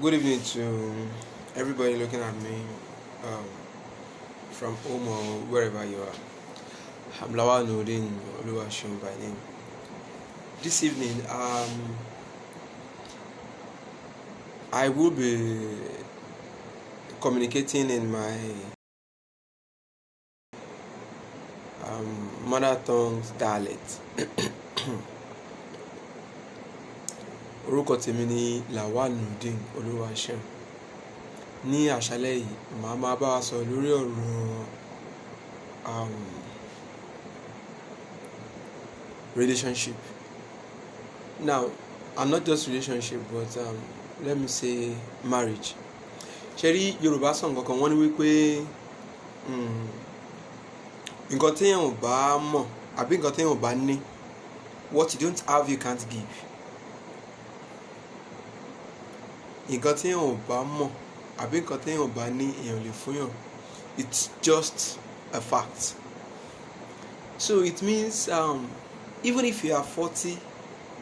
Good evening to everybody looking at me um, from home or wherever you are. I'm Lawal Nudin Oluwashun by name. This evening, I will be communicating in my mother tongue dialect. Orúkọ tèmi ni Lawal Nudin Oluwashun. Ní àṣálẹ́ yìí, màá máa bá wa sọ lórí ọ̀rọ̀ relationship. Now, and not just relationship, but let me say marriage. Ṣé rí Yorùbá sọ nǹkan kan wọ́n ní wípé nǹkan téèyàn ò bá mọ̀ àbí nǹkan téèyàn ò bá ní, what you don't have you can't give. Nǹkan téèyàn ò bá mọ̀ àbí nǹkan téèyàn ò bá ní èèyàn lè fún yàn. It's just a fact. So it means even if you are 40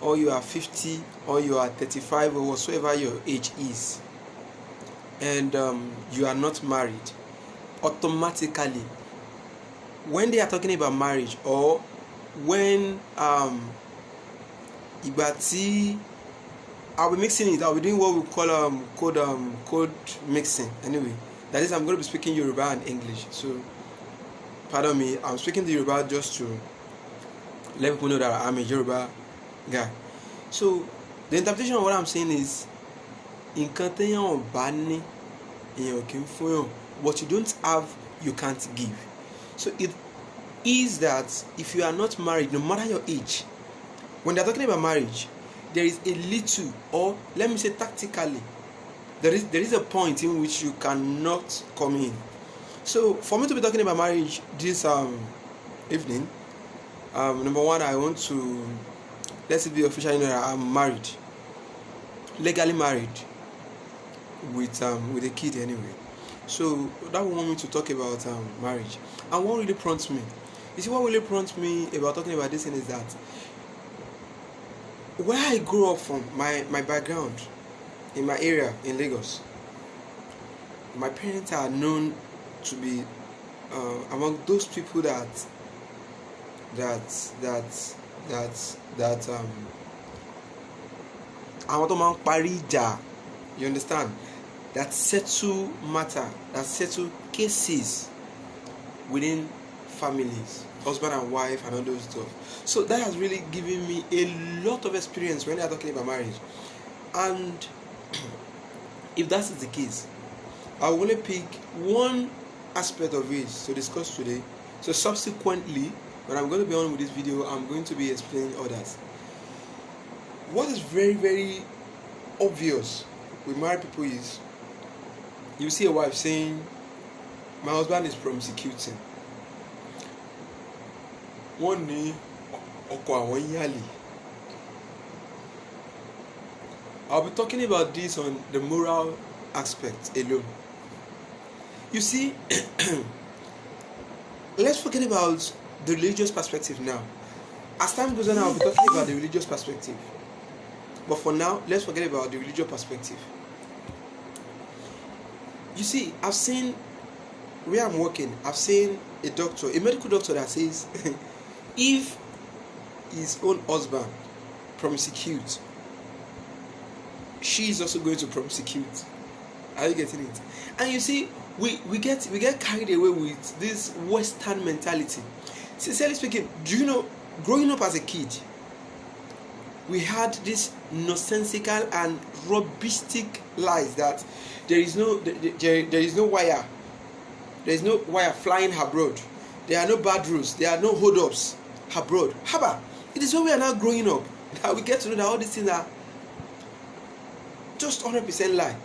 or you are 50 or you are 35 or whatsoever your age is, and you are not married, automatically when they are talking about marriage, or when ìgbà tí I'll be mixing it, I'll be doing what we call code mixing. Anyway, that is, I'm going to be speaking Yoruba and English. So pardon me, I'm speaking the Yoruba just to let people know that I'm a Yoruba guy. So the interpretation of what I'm saying is, nǹkan téèyàn ò bá ní èèyàn kì í fún yàn. What you don't have, you can't give. So it is that if you are not married, no matter your age, when they're talking about marriage, there is a little, or let me say tactically, there is a point in which you cannot come in. So for me to be talking about marriage this evening, number one, I want to let it be officially known that I'm married, legally married, with a kid anyway. So that will want me to talk about marriage. And what really prompts me? You see, what really prompts me about talking about this thing is that where I grew up from, my background, in my area in Lagos, my parents are known to be among those people that àwọn tó máa ń parí ìjà, you understand, that settle matter, that settle cases within families, husband and wife and all those stuff. So that has really given me a lot of experience when they are talking about marriage. And if that is the case, I will only pick one aspect of it to discuss today. So subsequently, when I'm going to be on with this video, I'm going to be explaining others. What is very, very obvious with married people is, you see a wife saying, my husband is prosecuting. Wọ́n ní ọkọ àwọn yálì. I'll be talking about this on the moral aspect alone. You see, let's forget about the religious perspective now. As time goes on, I'll be talking about the religious perspective. But for now, let's forget about the religious perspective. You see, I've seen, where I'm working, I've seen a doctor, a medical doctor that says, if his own husband prosecutes, she is also going to prosecute. Are you getting it? And you see, we get carried away with this Western mentality. Sincerely speaking, do you know, growing up as a kid, we had this nonsensical and rubbistic lies that there is no wire. There is no wire flying abroad. There are no bad rules. There are no hold-ups abroad. Haba, it is when we are now growing up that we get to know that all these things are just 100% lie.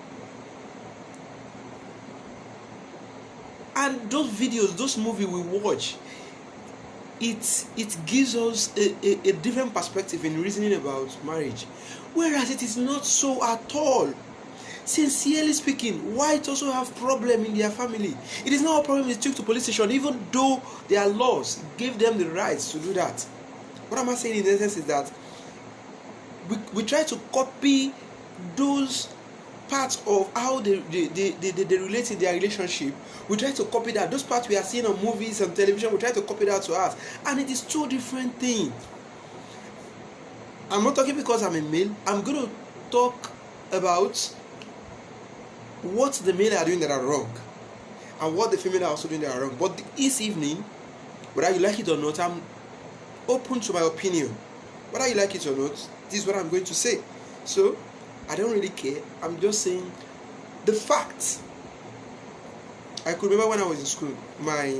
And those videos, those movies we watch, it gives us a different perspective in reasoning about marriage, whereas it is not so at all. Sincerely speaking, whites also have problem in their family. It is not a problem they took to police station, even though their laws gave them the rights to do that. What am I saying in essence is that we try to copy those parts of how they relate in their relationship, we try to copy that. Those parts we are seeing on movies and television, we try to copy that to us. And it is two different things. I'm not talking because I'm a male. I'm going to talk about what the male are doing that are wrong and what the female are also doing that are wrong. But this evening, whether you like it or not, I'm open to my opinion. Whether you like it or not, this is what I'm going to say. So I don't really care. I'm just saying the facts. I could remember when I was in school, my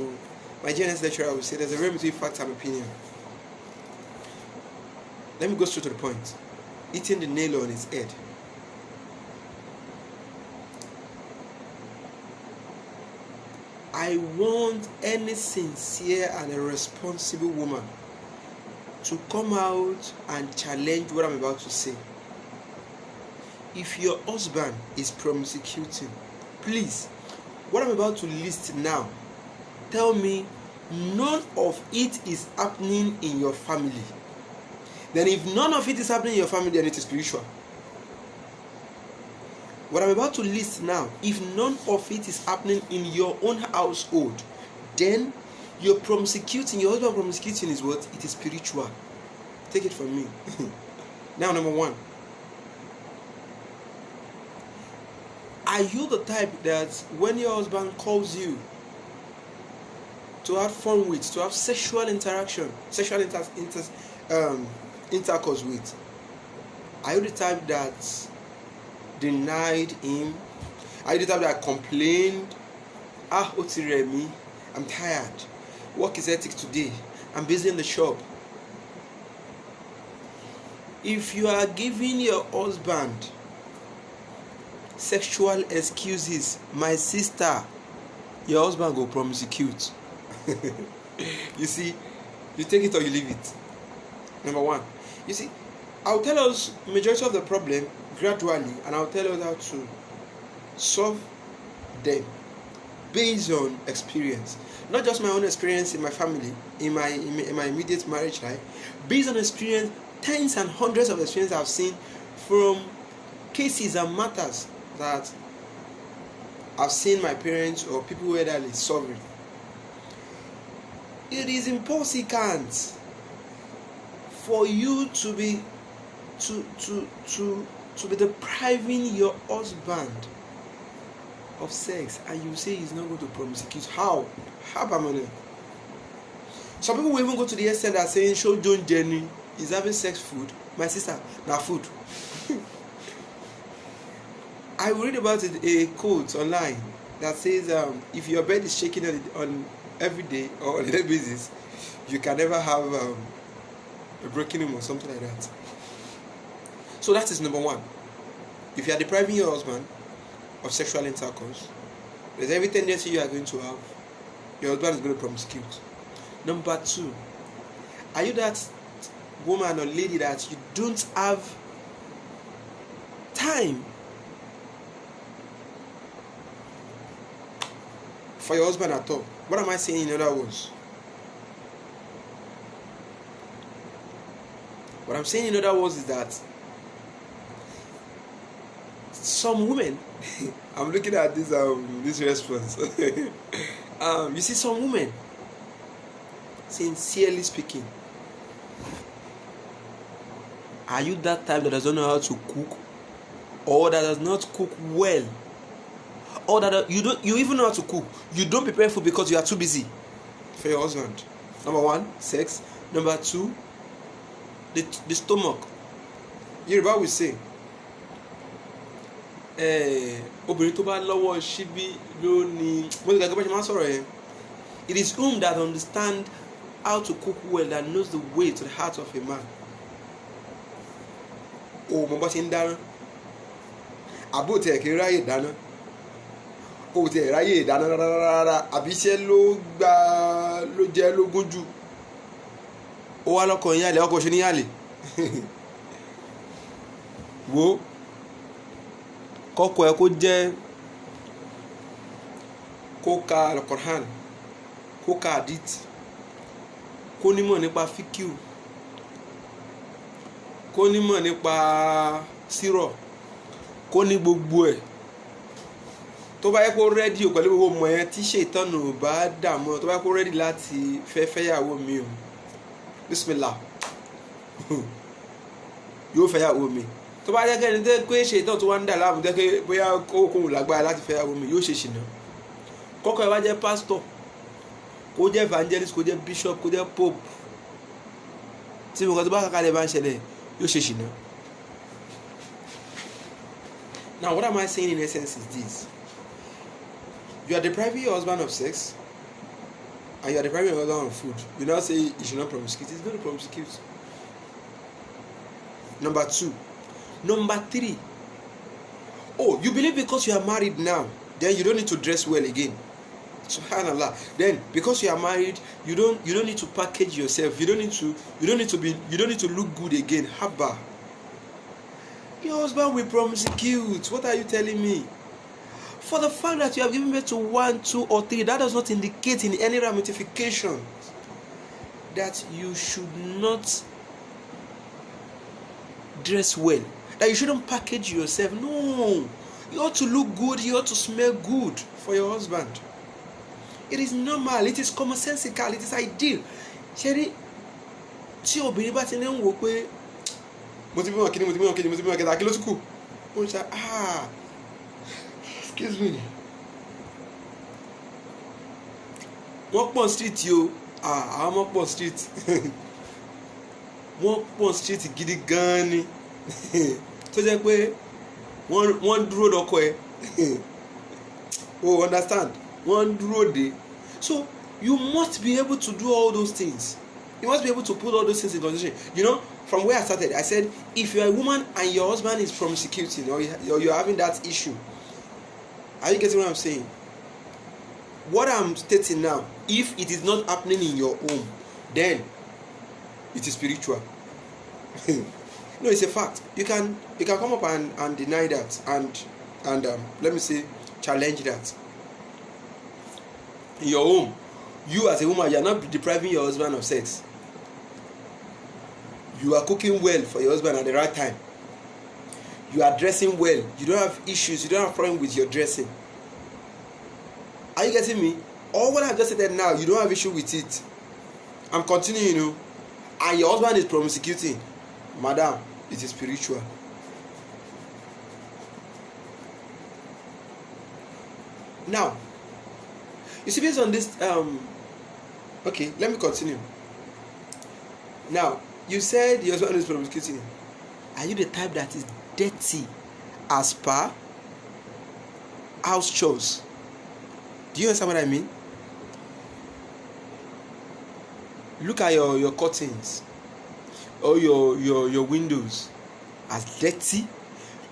GNS lecturer would say there's a difference between facts and opinion. Let me go straight to the point. Hitting the nail on its head. I want any sincere and a responsible woman to come out and challenge what I'm about to say. If your husband is promiscuting, please, what I'm about to list now, tell me none of it is happening in your family. Then if none of it is happening in your family, then it is spiritual. What I'm about to list now, if none of it is happening in your own household, then you're promiscuting, your husband promiscuting is what? It is spiritual. Take it from me. Now, number one. Are you the type that when your husband calls you to have fun with, to have sexual interaction, intercourse with, are you the type that denied him? Are you the type that complained? Otiremi, I'm tired. Work is hectic today. I'm busy in the shop. If you are giving your husband sexual excuses, my sister, your husband will promiscuate. You see, you take it or you leave it. Number one. You see, I'll tell us majority of the problem gradually, and I'll tell us how to solve them based on experience. Not just my own experience in my family, in my immediate marriage life, based on experience, tens and hundreds of experiences I've seen from cases and matters that I've seen my parents or people who elderly solving. It is impossible for you to be depriving your husband of sex, and you say he's not going to promiscuate. How about it? Some people will even go to the extent that saying show John Jenny is having sex food. My sister, now food. I read about it, a quote online that says if your bed is shaking on every day or on a daily basis, you can never have a broken home or something like that. So that is number one. If you are depriving your husband of sexual intercourse, there's every tendency you are going to have. Your husband is going to promiscuate. Number two, are you that woman or lady that you don't have time for your husband at all? What am I saying in other words? What I'm saying in other words is that some women, I'm looking at this response. You see, some women, sincerely speaking, are you that type that doesn't know how to cook, or that does not cook well, or that you even know how to cook? You don't prepare food because you are too busy for your husband. Number one, sex. Number two, the stomach. Yoruba will say, obìnrin tó bá lọ́wọ́ ṣíbí ló ní. Mo ti gbàgbé bá ṣe máa ń sọ̀rọ̀ yẹn. It is whom that understand how to cook well that knows the way to the heart of a man. Mo bá ṣe ń dáná. Àbó tẹ̀ kí n ráyè dáná. O tẹ̀ ráyè dáná rárá. Àbí iṣẹ́ ló jẹ́ lógún jù. Ó wá lọ́kọ̀ yálè, ọkọ̀ ṣe ní yálè. Wo kọ́kọ́ ẹ kó jẹ́ kó ka Al-Qur'an, kó ka hadith, kó nímọ̀ nípa fíkíù, kó nímọ̀ nípa sírọ̀, kó ní gbogbo ẹ̀ tó bá yẹ kó rẹ́dí o pẹ̀lú gbogbo ọmọ yẹn tí ṣètọ́nù bá dààmú tó bá yẹ kó rẹ́dí láti fẹ́yàwó mi o bísímìlà yóò fẹ́yàwó mi tó bá jẹ́ kẹ́ni tẹ́ pé ṣètọ́nù tó wá ń dà láàmú tẹ́ pé bóyá kóhùn lágbára láti fẹ́yàwó mi yóò ṣe ṣìnà kọ́kọ́ ẹ bá jẹ́ pásítọ̀ kó jẹ́ evangelist kó jẹ́ bishop kó jẹ́ pope tí mo kàn tó bá kàkà lè bá ń ṣẹlẹ̀ yóò ṣe ṣìnà. Now what am I saying in essence is this: you are depriving your husband of sex and you are depriving your husband of food. You now say you should not promiscuate. He's going to promiscuate. Number 2. Number 3. Oh, you believe because you are married now, then you don't need to dress well again. Subhanallah. Then because you are married, you don't need to package yourself. You don't need to look good again. Haba. Your husband will promiscuate. What are you telling me? For the fact that you have given birth to 1, 2, or 3, that does not indicate in any ramification that you should not dress well, that you shouldn't package yourself. No, you ought to look good, you ought to smell good for your husband. It is normal, it is commonsensical, it is ideal. Ṣẹ́rí tí obìnrin bá ti ní ń wò pé mo ti bí wọn kìíní kí ló tún kù ó ń ṣe excuse me wọ́n pọ̀ street yìí o àwọn ọmọ pọ̀ street wọ́n pọ̀ street gidi gan ni tó jẹ́ pé wọ́n dúró dọ́kọ ẹ̀ o understand wọ́n dúró dé. So you must be able to do all those things. You must be able to put all those things in consideration. You know, from where I started, I said if you're a woman and your husband is promiscuting or you're having that issue, are you getting what I'm saying? What I'm stating now, if it is not happening in your home, then it is spiritual. No, it's a fact. You can come up and deny that and let me say challenge that. In your home, you as a woman, you are not depriving your husband of sex. You are cooking well for your husband at the right time. You are dressing well. You don't have issues. You don't have problem with your dressing. Are you getting me? All what I just said now, you don't have issue with it. I'm continuing, and your husband is promiscuting. Madam, it is spiritual. Now, you see, based on this, okay, let me continue. Now, you said your husband is promiscuting. Are you the type that is dirty as per house chores? Do you understand what I mean? Look at your curtains or your windows as dirty.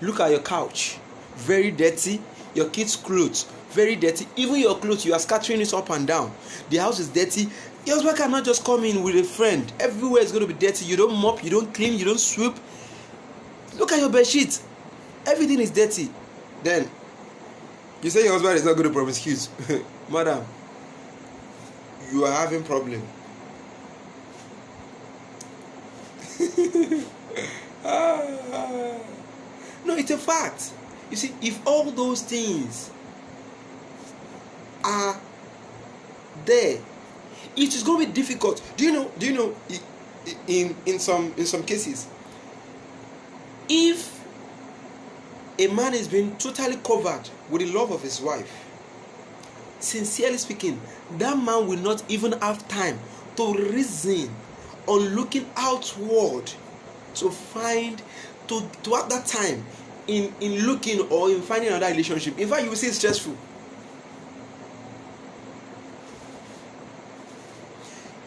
Look at your couch, very dirty. Your kids' clothes, very dirty. Even your clothes, you are scattering it up and down. The house is dirty. Your husband cannot just come in with a friend. Everywhere is going to be dirty. You don't mop, you don't clean, you don't sweep. Look at your bed sheet. Everything is dirty. Then you say your husband is not going to promiscuate. Madam, you are having problem. No, it's a fact. You see, if all those things are there, it is going to be difficult. Do you know in some cases, if a man is being totally covered with the love of his wife, sincerely speaking, that man will not even have time to reason on looking outward to find to have that time in looking or in finding another relationship. In fact, you will see it's stressful.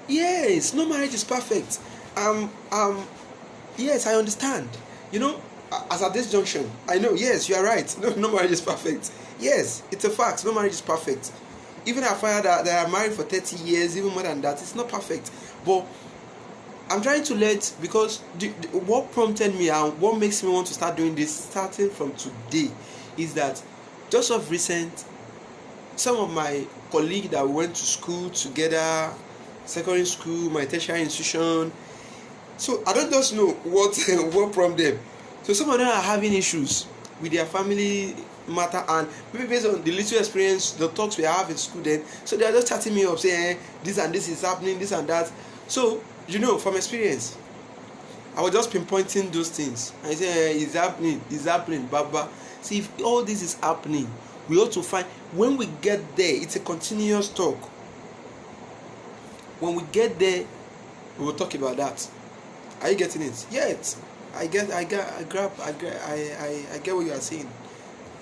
Yes, no marriage is perfect. Yes, I understand. As at this junction, I know, yes, you are right. No marriage is perfect. Yes, it's a fact. No marriage is perfect. Even I find that they are married for 30 years, even more than that, it's not perfect. But I'm trying to because what prompted me and what makes me want to start doing this starting from today is that just of recent, some of my colleagues that we went to school together, secondary school, my tertiary institution, so I don't just know what prompted them. So some of them are having issues with their family matter, and maybe based on the little experience, the talks we have in school then, so they are just chatting me up saying, this and this is happening, this and that. So from experience, I was just pinpointing those things and I say, it's happening, baba. See, if all this is happening, we ought to find, when we get there, it's a continuous talk. When we get there, we will talk about that. Are you getting it? Yes. I get what you are saying.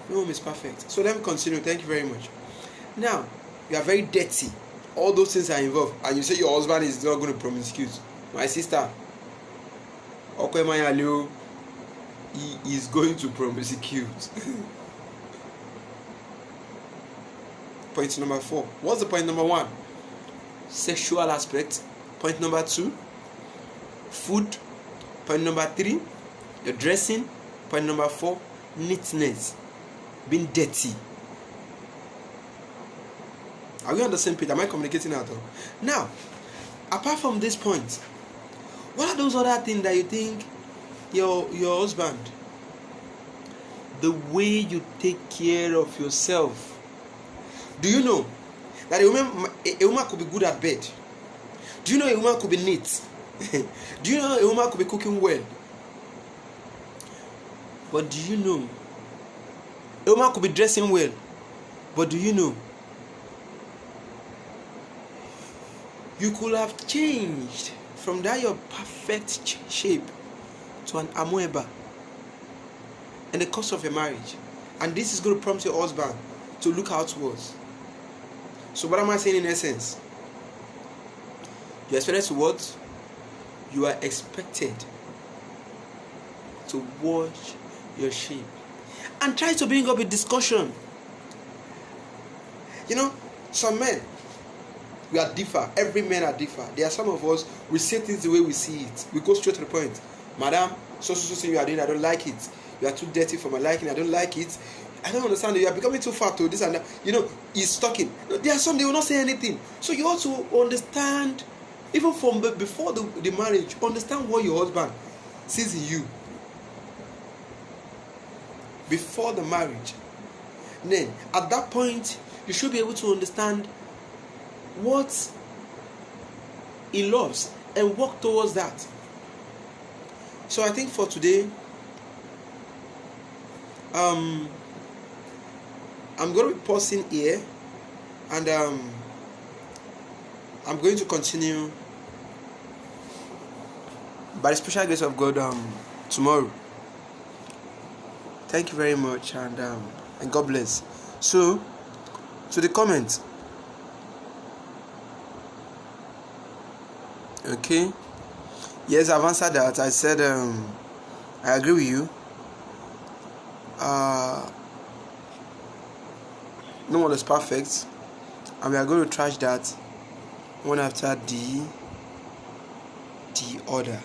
No home is perfect. So let me continue. Thank you very much. Now, you are very dirty. All those things are involved, and you say your husband is not going to promiscuous. My sister, Okwemayalo, he is going to promiscuous. Point number 4. What's the point number 1? Sexual aspect. Point number 2, food. Point number 3, your dressing. Point number 4, neatness, being dirty. Are we on the same page? Am I communicating at all? Now, apart from this point, what are those other things that you think your husband, the way you take care of yourself? Do you know that a woman could be good at bed? Do you know a woman could be neat? Do you know a woman could be cooking well? But do you know a woman could be dressing well? But do you know you could have changed from that your perfect shape to an amoeba in the course of your marriage? And this is going to prompt your husband to look outwards. So what am I saying in essence? You are expected to what? You are expected to watch your shape and try to bring up a discussion. Some men, we are differ. Every man are differ. There are some of us, we say things the way we see it. We go straight to the point. Madam, so you are doing, I don't like it. You are too dirty for my liking, I don't like it. I don't understand. You are becoming too fat to this and that. He's talking. There are some, they will not say anything. So you also understand, even from before the marriage, understand what your husband sees in you. Before the marriage. Then, at that point, you should be able to understand what he loves and work towards that. So I think for today, I'm going to be pausing here, and I'm going to continue by the special grace of God tomorrow. Thank you very much, and God bless. So, to the comments. Okay. Yes, I've answered that. I said I agree with you. No one is perfect, and we are going to trash that one after the other.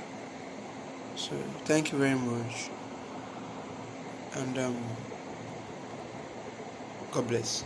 So thank you very much, and God bless.